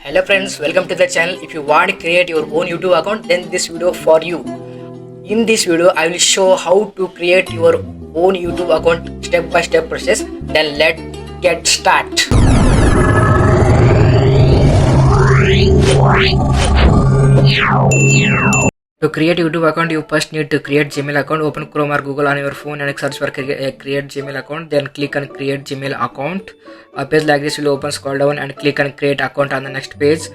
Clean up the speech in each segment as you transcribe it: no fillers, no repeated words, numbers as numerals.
Hello friends, welcome to the channel. If you want to create your own YouTube account, then this video for you. In this video I will show how to create your own YouTube account step by step process. Then let's get start. To create YouTube account, you first need to create Gmail account. Open Chrome or Google on your phone and search for create Gmail account. Then click on create Gmail account. A page like this will open. Scroll down and click on create account on the next page.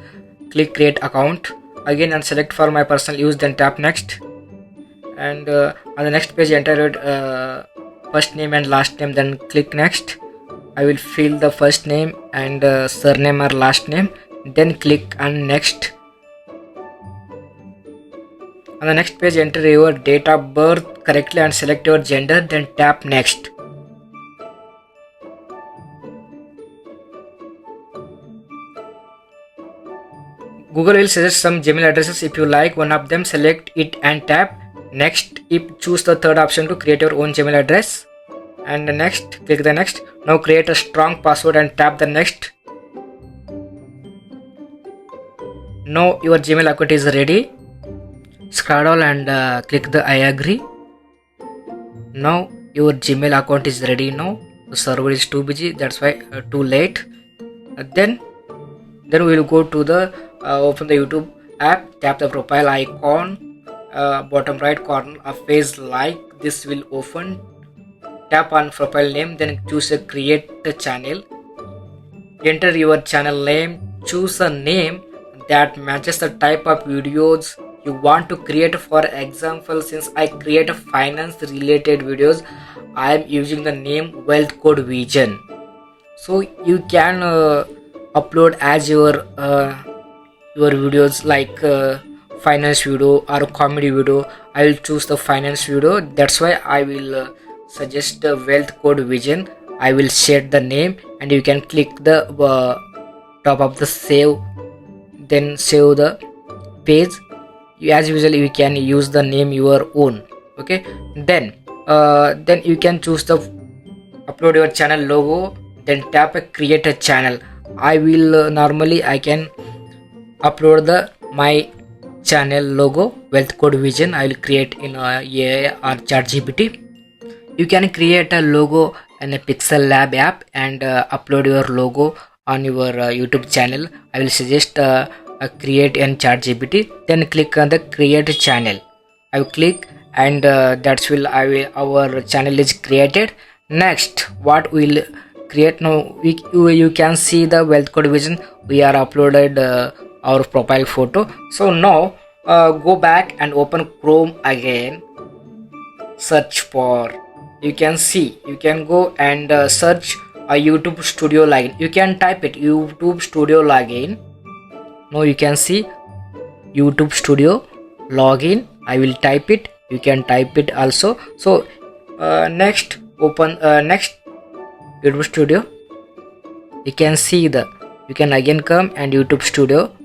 Click create account again and select for my personal use. Then tap next. And on the next page enter your first name and last name. Then click next. I will fill the first name and surname or last name. Then click on next. On the next page enter your date of birth correctly and select your gender, then tap next. Google will suggest some Gmail addresses. If you like one of them, select it and tap next. Choose the third option to create your own Gmail address, and next, click the next. Now create a strong password and tap the next. Now your Gmail account is ready. Scroll down and click the I agree. Now your Gmail account is ready. Now the server is too busy, that's why too late. Then we will go to the open the YouTube app, tap the profile icon, bottom right corner, a page like this will open. Tap on profile name, then choose a create the channel. Enter your channel name, choose a name that matches the type of videos you want to create. For example, since I create finance related videos, I am using the name Wealth Code Vision. So you can upload as your videos like finance video or comedy video. I will choose the finance video, that's why I will suggest the Wealth Code Vision. I will set the name and you can click the top of the save, then save the page. As usual you can use the name your own. Okay, then you can choose the upload your channel logo, then tap a create a channel. I will normally I can upload the my channel logo Wealth Code Vision. I will create in AI or ChatGPT. You can create a logo in a Pixel Lab app and upload your logo on your YouTube channel. I will suggest create in ChatGPT. Then click on the create channel. I will click and that's will our channel is created. Next, what will create now? You can see the Wealth Code Vision. We are uploaded our profile photo. So now go back and open Chrome again. Search for. You can see. You can go and search a YouTube Studio login. You can type it YouTube Studio login. Now you can see YouTube Studio login. I will type it. You can type it also. So next open next YouTube Studio. You can see the. You can again come and YouTube Studio.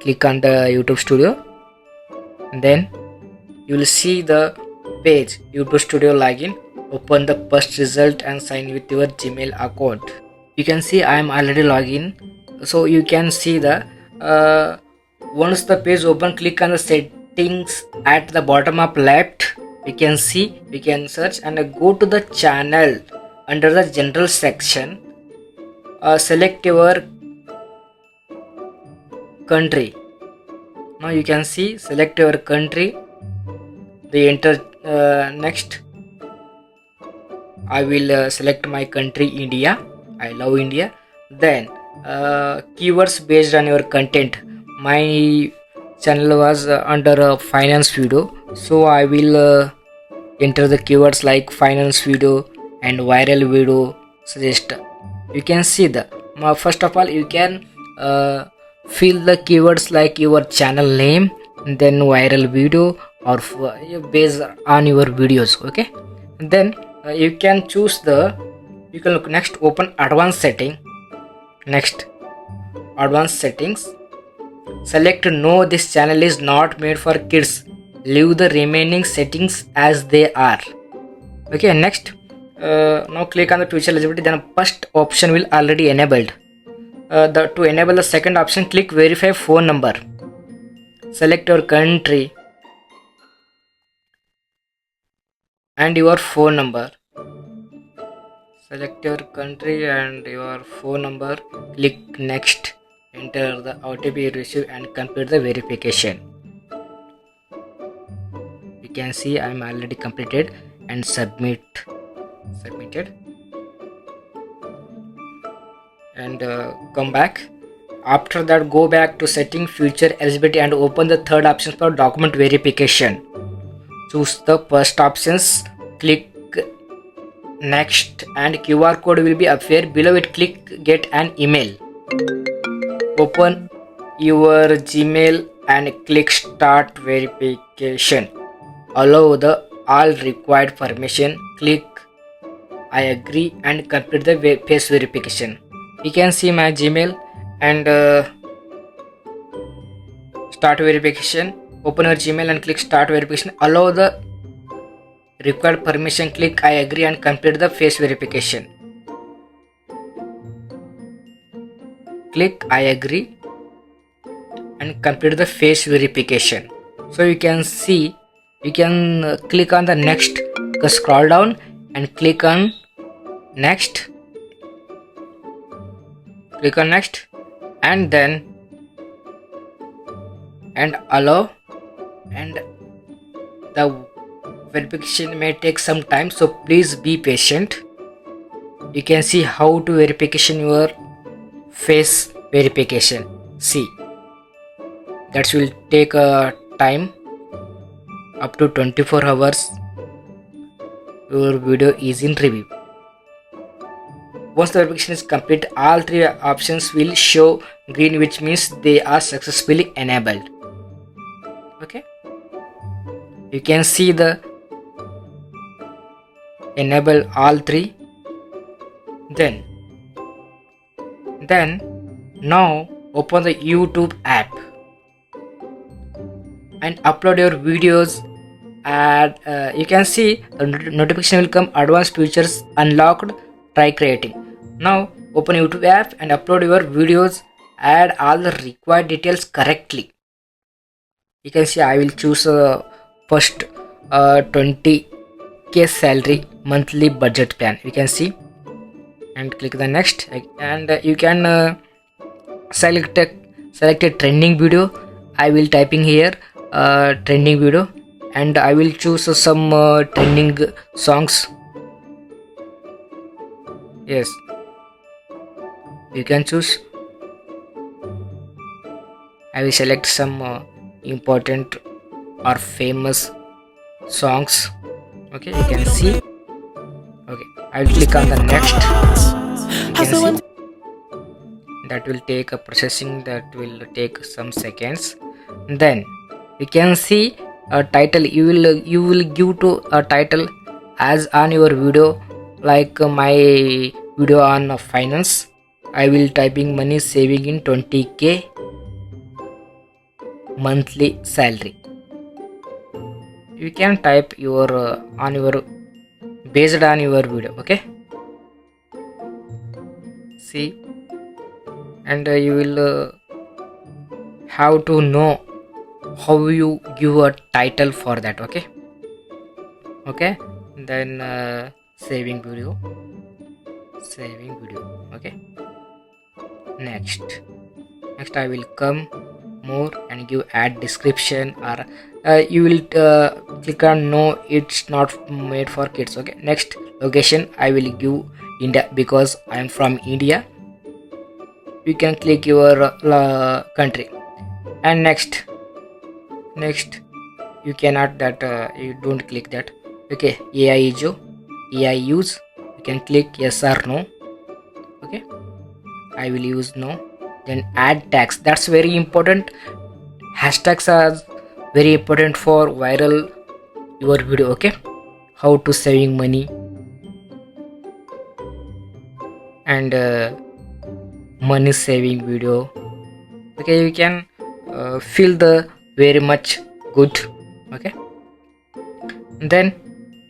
Click on the YouTube Studio. And then you will see the page YouTube Studio login. Open the first result and sign with your Gmail account. You can see I am already login. So you can see the once the page open, click on the settings at the bottom of left. You can see, you can search and go to the channel. Under the general section, select your country. Now you can see, select your country. They enter next. I will select my country India. I love India. Then keywords based on your content. My channel was under a finance video, so I will enter the keywords like finance video and viral video suggest. You can see the first of all you can fill the keywords like your channel name, then viral video or based on your videos. Okay, and then you can choose the. You can look next. Open advanced setting. Next, advanced settings. Select no, this channel is not made for kids. Leave the remaining settings as they are. Okay, next, now click on the future eligibility. Then first option will already enabled. To enable the second option, click verify phone number. Select your country and your phone number. Select your country and your phone number. Click next. Enter the OTP you receive and complete the verification. You can see I am already completed and submitted. And come back. After that, go back to setting future eligibility and open the third option for document verification. Choose the first options, click next, and QR code will be appear below it. Click get an email. Open your Gmail and click start verification. Allow the all required permission. Click I agree and complete the face verification. You can see my Gmail and start verification. Open your Gmail and click start verification. Allow the required permission. Click I agree and complete the face verification. Click I agree and complete the face verification. So you can see, you can click on the next. Scroll down and click on next. Click on next and then and allow, and the verification may take some time, so please be patient. You can see how to verification your face verification. See, that will take a time up to 24 hours. Your video is in review. Once the verification is complete, all three options will show green, which means they are successfully enabled. Okay, you can see the enable all three. Then now open the YouTube app and upload your videos. And you can see the notification will come, advanced features unlocked, try creating. Now open YouTube app and upload your videos. Add all the required details correctly. You can see I will choose first 20k salary monthly budget plan. You can see and click the next, and you can select a trending video. I will typing here trending video, and I will choose some trending songs. Yes, you can choose. I will select some important or famous songs. Okay, you can see. Okay, I will click on the next. You can see that will take a processing, that will take some seconds. Then you can see a title. You will give to a title as on your video, like my video on finance. I will typing money saving in 20k monthly salary. You can type your on your based on your video. Okay, see, and you will have to know how you give a title for that. Okay, then saving video. Okay, next I will come more and give add description, or you will click on no, it's not made for kids. Okay, next location I will give India because I am from India. You can click your country, and next you cannot that you don't click that. Okay, AI use, you can click yes or no. Okay, I will use no. Then add tags, that's very important. Hashtags are very important for viral your video. Okay, how to saving money and money saving video. Okay, you can feel the very much good. Okay, then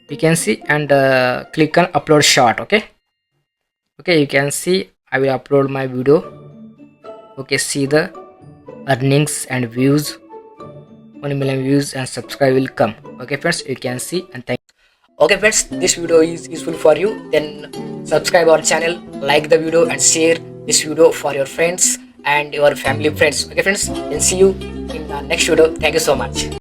you can see and click on upload short. Okay, you can see I will upload my video. Okay, see the earnings and views. 1 million views and subscribe will come. Okay friends, you can see. And thank Okay friends, this video is useful for you, then subscribe our channel, like the video and share this video for your friends and your family friends. Okay friends, then see you in the next video. Thank you so much.